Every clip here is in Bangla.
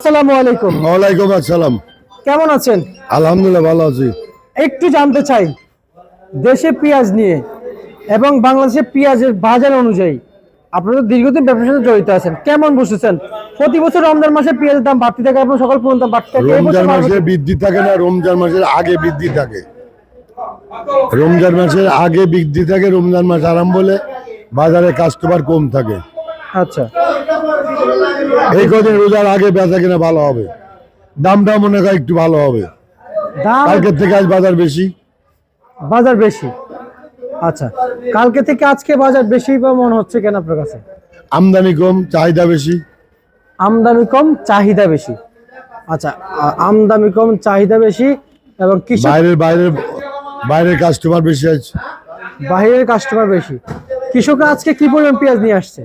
আসসালামু আলাইকুম। ওয়ালাইকুম আসসালাম। কেমন আছেন? আলহামদুলিল্লাহ ভালো আছি। একটু জানতে চাই দেশে পেঁয়াজ নিয়ে এবং বাংলাদেশে পেঁয়াজের বাজার অনুযায়ী আপনারা দীর্ঘদিন ব্যবসার সাথে জড়িত আছেন, কেমন বুঝতেছেন? প্রতি বছর রমজান মাসে পেঁয়াজের দাম বাড়তে থাকে এবং সকল পণ্যের দাম বাড়তে থাকে। এই বছর রমজান বাড়বে মাসে কি? বৃদ্ধি থাকে না, রমজান মাসের আগে বৃদ্ধি থাকে। রমজান মাসের আগে বৃদ্ধি থাকে, রমজান মাস আরম্ভ হলে বাজারে কাস্টমার কম থাকে। আচ্ছা, এই কদিন রোজার আগে বেচা কিনা ভালো হবে, দামটা মনে হয় একটু ভালো হবে। দাম কালকের থেকে আজ বাজার বেশি। বাজার বেশি। আচ্ছা, কালকে থেকে আজকে বাজার বেশি বা মনে হচ্ছে কেন আপনার কাছে? আমদানি কম, চাহিদা বেশি। আমদানি কম, চাহিদা বেশি। আচ্ছা, আমদানি কম, চাহিদা বেশি এবং কৃষক বাইরের বাইরের বাইরের কাস্টমার বেশি আছে। বাইরের কাস্টমার বেশি। কৃষকরা আজকে কি পরিমাণ পেঁয়াজ নিয়ে আসছে?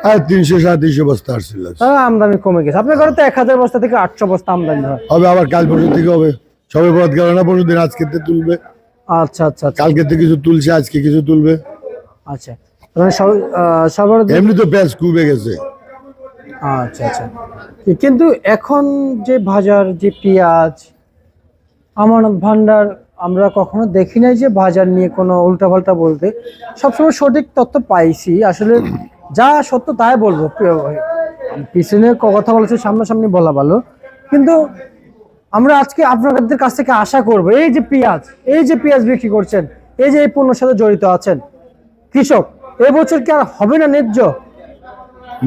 আর 300-350 বস্তা আসছিল। তারা আমদানি কমে গেছে। আপনার ঘরে তো 1000 বস্তা থেকে 800 বস্তা আমদানি হয়। হবে আবার কাল পরশু থেকে হবে। সবে বরাত গেল না, পরশু দিন আজকে তুলবে। আচ্ছা আচ্ছা আচ্ছা কালকে থেকে কিছু তুলছে, আজকে কিছু তুলবে। আচ্ছা, মানে সবার এমনি তো পেঁয়াজ কমে গেছে। আচ্ছা আচ্ছা। কিন্তু এখন যে বাজার, যে পেঁয়াজ আমানত ভান্ডার, আমরা কখনো দেখি নাই যে বাজার নিয়ে কোনো উল্টাপাল্টা বলতে। সবসময় সঠিক তথ্য পাইছি। আসলে যা সত্য তাই বলবো। পিছনে কথা বলেছে, সামনাসামনি বলা ভালো। কিন্তু আমরা আজকে আপনাদের কাছ থেকে আশা করব, এই যে পেঁয়াজ বিক্রি করছেন, এই যে এই পণ্যের সাথে জড়িত আছেন কৃষক, এবছর কি আর হবে না ন্যায্য?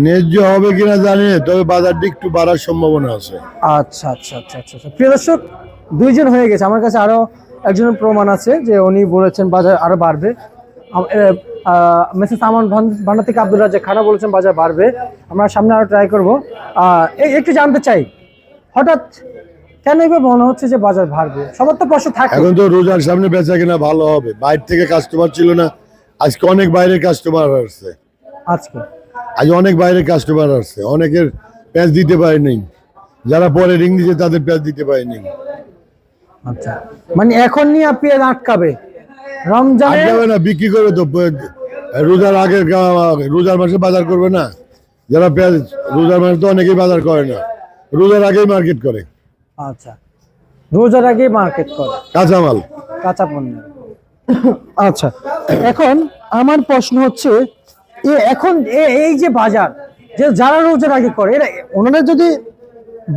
ন্যায্য হবে কিনা জানি না, তবে বাজারটা একটু বাড়ার সম্ভাবনা আছে। আচ্ছা আচ্ছা আচ্ছা আচ্ছা আচ্ছা। প্রিয় দর্শক, দুইজন হয়ে গেছে, আমার কাছে আরো একজনের প্রমাণ আছে যে উনি বলেছেন বাজার আরো বাড়বে। মেসেজ আমান ভান্ডার থেকে আব্দুল রাজ্জাক খানা বলেছেন বাজার বাড়বে। আমরা সামনে আরো ট্রাই করবো। একটু জানতে চাই, হঠাৎ কেন এবার মনে হচ্ছে যে বাজার বাড়বে? সবার তো প্রশ্ন থাকে। এখন তো রোজার সামনে বেচা কিনা ভালো হবে। বাইরে থেকে কাস্টমার ছিল না, আজকে অনেক বাইরের কাস্টমার আসছে। আজকে আজ অনেক বাইরের কাস্টমার আসছে, অনেকের পেঁয়াজ দিতে পারেনি। যারা পরে রিং দিচ্ছে তাদের পেঁয়াজ দিতে পারেনি। আচ্ছা, মানে এখন নিয়ে পেঁয়াজ আটকাবে রমজানে? আটকাবে না, বিক্রি করবে তো। রোজার আগের রোজার মাসে বাজার করবে না। যারা পেঁয়াজ রোজার মাসে তো অনেকেই বাজার করে না, রোজার আগেই মার্কেট করে। আচ্ছা, রোজার আগে মার্কেট করে কাঁচামাল, কাঁচা পণ্য। আচ্ছা, এখন আমার প্রশ্ন হচ্ছে, এখন এই যে বাজার, যে যারা রোজার আগে করে, এরা ওনারা যদি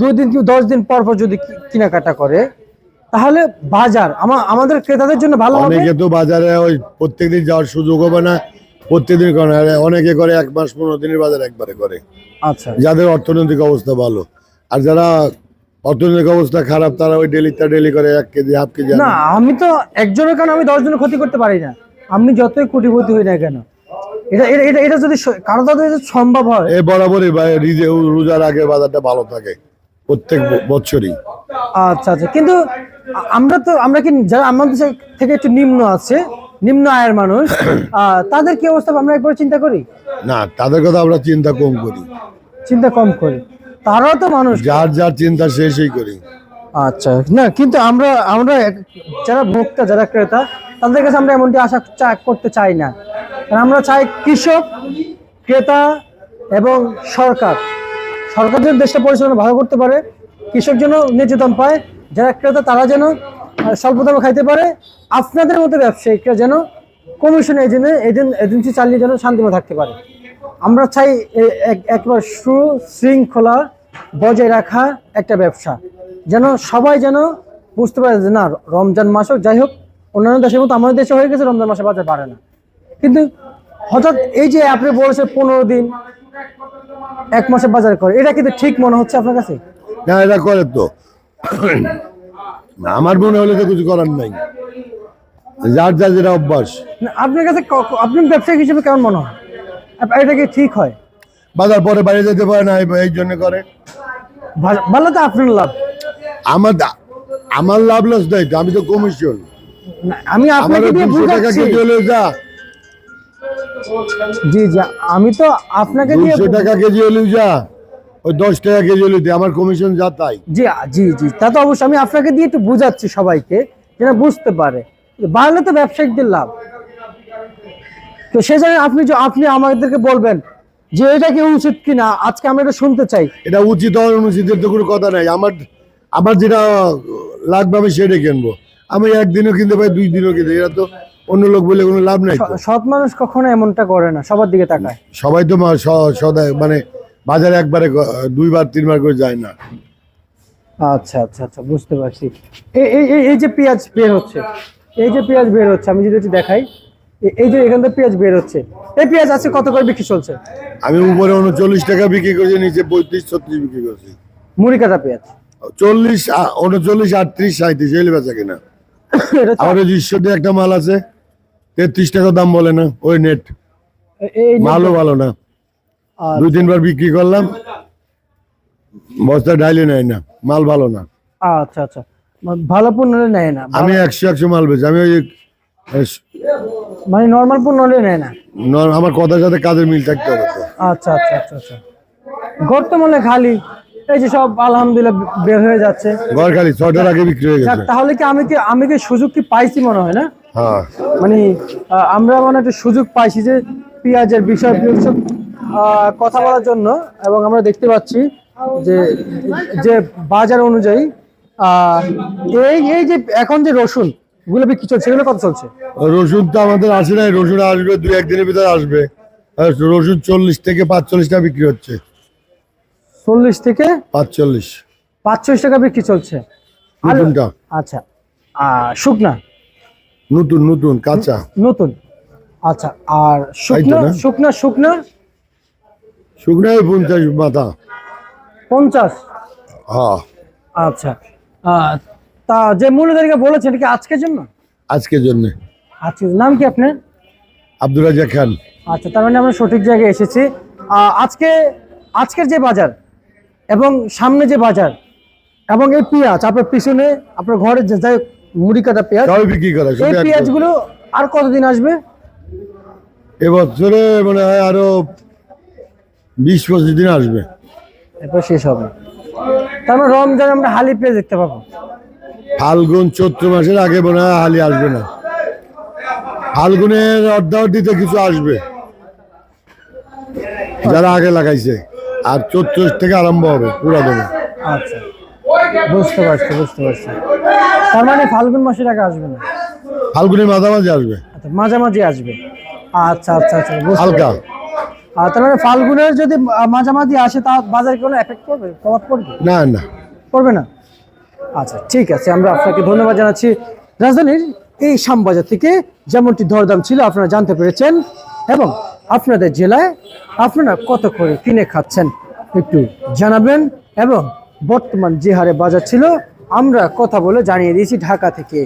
2 দিন কি 10 দিন পর পর যদি কেনাকাটা করে, তাহলে বাজার আমাদের ক্রেতাদের জন্য ভালো হবে। অনেকে তো বাজারে ওই প্রত্যেকদিন যাওয়ার সুযোগ হবে না, প্রত্যেকদিন করে না। অনেকে করে 1 মাস 15 দিনের বাজার একবারে করে, আচ্ছা, যাদের অর্থনৈতিক অবস্থা ভালো। আর যারা অর্থনৈতিক অবস্থা খারাপ, তারা ওই ডেলি করে 1 কেজি 1/2 কেজি। না, আমি তো একজনের কারণে আমি 10 জনের ক্ষতি করতে পারি না। আমি যতই কোটিপতি হই না কেন, এটা এটা এটা এটা যদি কারো দ্বারা যদি সম্ভব হয়। এই বরাবরই রোজার আগে বাজারটা ভালো থাকে প্রত্যেক বছরই। আচ্ছা আচ্ছা, কিন্তু আমরা কি যারা আমাদের থেকে একটু নিম্ন আছে, নিম্ন আয়ের মানুষ, তাদের কি অবস্থা আমরা একবার চিন্তা করি? না, তাদের কথা আমরা চিন্তা কম করি। চিন্তা কম করি, তারাও তো মানুষ। যার যার চিন্তা সেই করি। আচ্ছা, না কিন্তু আমরা আমরা যারা ভোক্তা, যারা ক্রেতা, তাদের কাছে আমরা এমনটি আশা করতে চাই না। কারণ আমরা চাই কৃষক, ক্রেতা এবং সরকার যেন দেশটা পরিচালনা ভালো করতে পারে, কৃষক যেন ন্যায্য দাম পায়, যারা ক্রেতা তারা যেন স্বল্প দামে খাইতে পারে, আপনাদের মতো ব্যবসায়িকরা যেন কমিশন এজেন্সি চালিয়ে যেন শান্তিময় থাকতে পারে। আমরা চাই একবার সুশৃঙ্খলা বজায় রাখা একটা ব্যবসা, যেন সবাই যেন বুঝতে পারে যে না, রমজান মাস হোক যাই হোক, অন্যান্য দেশের মতো আমাদের দেশে হয়ে গেছে রমজান মাসে বাজার বাড়ে না। কিন্তু হঠাৎ এই যে আপনি বলেছেন 15 দিন 1 মাসে বাজার করে, এটা কিন্তু ঠিক মনে হচ্ছে আপনার কাছে? না, এটা করে তো। আমার মনে হলে তো কিছু করার নাই, যার যার যেটা অভ্যাস। না, আপনার কাছে আপনি ব্যবসায়িক হিসেবে কেমন মনে হয়, এটা কি ঠিক হয়? বাজার পরে বাইরে যেতে পারে না, এই জন্য করে। ভালো তো আপনার লাভ। আমার লাভ লস নাই তো, আমি তো কমিশন। আমি আপনাকে দিয়ে 200 টাকা বুঝাচ্ছি। কেজি হলেও যা। জি জি, আমি তো আপনাকে দিয়ে 200 টাকা কেজি হলেও যা, ওই 10 টাকা কেজি হলেও আমার কমিশন যা তাই। জি জি জি, তা তো অবশ্যই। আমি আপনাকে দিয়ে একটু বুঝাচ্ছি সবাইকে, যেন বুঝতে পারে বাড়লে তো ব্যবসায়িকদের লাভ। তো সে জায়গায় আপনি আমাদেরকে বলবেন যে এটা কি উচিত কিনা, আজকে আমরা এটা শুনতে চাই। এটা উচিত হওয়ার অনুচিতের তো কোনো কথা নাই। আমার আমার যেটা লাগবে আমি সেটাই কিনবো। আমি একদিনও কিনতে পাই, 2 দিনও কিনতে, এটা তো অন্য লোক বলে কোনো লাভ নাই তো। সৎ মানুষ কখনো এমনটা করে না, সবার দিকে তাকায়। সবাই তো সদায় মানে বাজারে একবারে 2বার 3বার করে যায় না। আচ্ছা আচ্ছা আচ্ছা, বুঝতে পারছি। এই যে পেঁয়াজ বের হচ্ছে, এই যে পেঁয়াজ বের হচ্ছে, আমি যদি একটু দেখাই, এই যে এখান থেকে পেঁয়াজ বের হচ্ছে, এই পেঁয়াজ আছে কত করে বিক্রি চলছে? আমি উপরে 39 টাকা বিক্রি করছি, নিচে 35-36 বিক্রি করছি। মুড়ি কাটা পেঁয়াজ 40 39 38 37 এই বেচা কিনা। এটা আমার দৃশ্যতে একটা মাল আছে 33 টাকা দাম বলে না, ওই নেট এই মালও ভালো না। 2-3বার বিক্রি করলাম, বস্তা ডাইলে নেয় না, মাল ভালো না। আচ্ছা আচ্ছা, ভালো পণ্য হলে নেয় না, আমি 100 মাল বেচি। আমি ওই মানে নর্মাল পণ্য হলে নেয় না। আমার কথার সাথে কাজের মিল থাকতে হবে তো। আচ্ছা আচ্ছা আচ্ছা আচ্ছা, বর্তমানে খালি এই যে সব আলহামদুলিল্লাহ বের হয়ে যাচ্ছে। ঘর খালি 6টার আগে বিক্রি হয়ে যাক, গেছে। তাহলে কি আমি কি সুযোগ কি পাইছি মনে হয় না? হ্যাঁ, মানে আমরা মানে একটা সুযোগ পাইছি যে পেঁয়াজের বিষয় কথা বলার জন্য। এবং আমরা দেখতে পাচ্ছি যে যে বাজার অনুযায়ী এই যে এখন যে রসুন গুলো বিক্রি চলছে, এগুলো কত চলছে? রসুন তো আমাদের আসে নাই, রসুন আসবে 2-1 দিনের ভিতরে আসবে। আর রসুন 40 থেকে 45 টাকা বিক্রি হচ্ছে। 40 থেকে 45 45 টাকা বিক্রি চলছে। নতুনটা। আচ্ছা, শুকনা নতুন নতুন কাঁচা নতুন। আচ্ছা, আর তাই তো না? শুকনা শুকনায় 50 মাথা। 50। হ্যাঁ, আচ্ছা, তা যে মূল্যদারিকা বলেছেন এটা কি আজকের জন্য? আজকের জন্য। আজকের নাম কি আপনার? আব্দুল রাজ্জাক খান। আচ্ছা, তার মানে আমরা সঠিক জায়গায় এসেছি। আজকের যে বাজার এবং সামনে যে বাজার এবং এই পেঁয়াজ আপনার পিছনে আপনার ঘরে যে যাই মুড়ি কাটা পেঁয়াজ, সবাই বিক্রি করে। এই পেঁয়াজগুলো আর কতদিন আসবে? এবছরে মনে হয় আরো 20-25 দিন আসবে। এরপর শেষ হবে। তার মানে রমজান আমরা হালি পেঁয়াজ দেখতে পাবো। ফাল্গুন চৈত্র মাসের আগে মনে হয় হালি আসবে না। ফাল্গুনের অর্ধাবধিতে কিছু আসবে যারা আগে লাগাইছে, আর চৈত্র থেকে আরম্ভ হবে পুরা দেবে। আচ্ছা, বুঝতে পারছি। তার মানে ফাল্গুন মাসের আগে আসবে না, ফাল্গুনের মাঝামাঝি আসবে, আচ্ছা মাঝামাঝি আসবে। আচ্ছা আচ্ছা আচ্ছা, বুঝতে হালকা। পারছি। তার মানে ফাল্গুনের যদি মাঝামাঝি আসে তা বাজারে কোনো এফেক্ট করবে, প্রভাব পড়বে? না না, পড়বে না। আচ্ছা, ঠিক আছে, আমরা আপনাকে ধন্যবাদ জানাচ্ছি। রাজধানীর এই শ্যামবাজার থেকে যেমনটি দরদাম ছিল আপনারা জানতে পেরেছেন, এবং আপনাদের জেলায় আপনারা কত করে কিনে খাচ্ছেন একটু জানাবেন। এবং বর্তমান যে হারে বাজার ছিল আমরা কথা বলে জানিয়ে দিয়েছি ঢাকা থেকে।